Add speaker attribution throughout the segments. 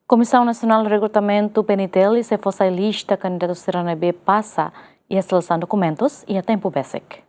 Speaker 1: Comissão Nacional de Recrutamento PNTL se fosse a lista candidatos Seranabe passa e a seleção de documentos e a tempo basic.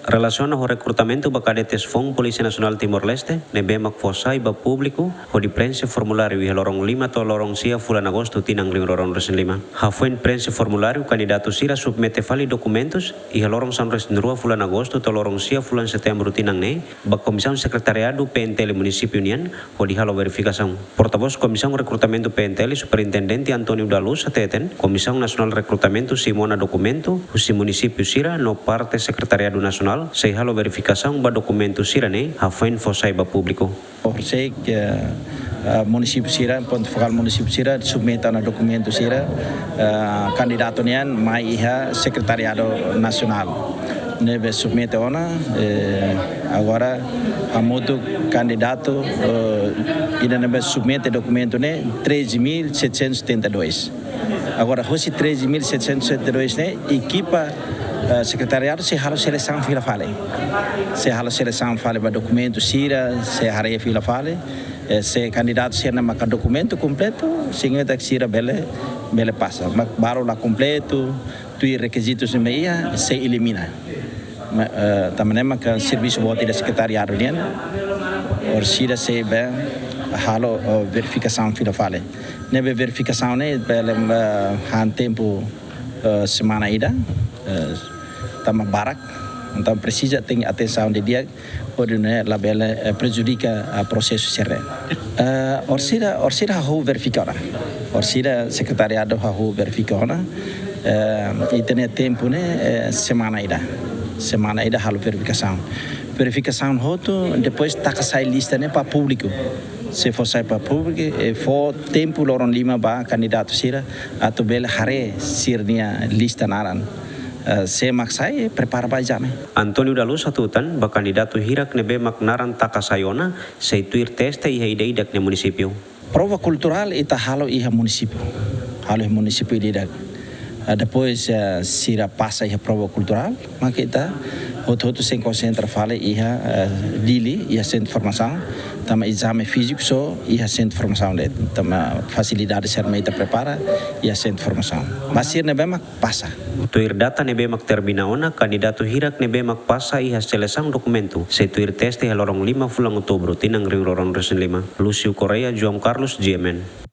Speaker 2: Relaciona o recrutamento ba cadetes FON Polícia Nacional Timor-Leste, nebe makfosai ba público, o de prensa formulário e lorong 5 to lorong sia fulan agosto tinang ring lorong resen 5. Hafuen prensa formulário candidato sira submete fali documentos e lorong san resen 2 fulan agosto to lorong sia fulan setembro tinang ne, ba Comissão Secretariado PNTL Município Unian, o de halo verificação. Porta-voz Comissão Recrutamento PNTL Superintendente Antônio da Luz ateten, Comissão Nacional Recrutamento Simona documento, o município sira no parte Secretariado Nacional se halo verificação ba documento sira ne hafen fosai ba público.
Speaker 3: Sei que município sira ponto focal município sira submeta na documento sira candidato nian mai iha secretariado nacional neve submete ona agora a modo candidato ainda neve submete documento ne 13.772 agora hoje 13.772 ne equipa secretariado se halo seleção fila fale se halo seleção fale ba documento sira se hare fila fale se candidato se na maka documento completo singeta sira bele passa mas baro la completo tui requisitos de meia se elimina também maka serviço voto da secretariado nian or sira se be halo verificação fila fale nebe verificação ne bele han tempo semana ida tama barak então precisa ter atenção de dia pode né labela prejudica o processo sereno orsida ho verificar orsida secretariado ho verificar e tem tempo né semana ida halo verificação hoto depois tá sai lista né para público se for sai para público e for tempo loron lima ba candidato sira atau bela hare sirnia lista naran se maksai prepara ba exame.
Speaker 2: Antônio da Luz atutan ba candidato hirak nebe maknaran takasayona se tuir teste e idei dak ne município.
Speaker 3: Prova cultural ita halo iha município. Halo município ida. Depois sira passa iha prova cultural, maka ita outro se concentra fala iha dili iha centro formação, tama exame físico só iha centro formação de tama facilidade sermeita prepara iha centro formação. Mas sir nebe mak passa.
Speaker 2: Tuir data nebe mak terminaona candidato hirak nebe mak passa iha seleção documento. Se tuir teste lorong 5 fulang outubro tinang ring lorong resen 5. Lucio Correa, João Carlos, GMN.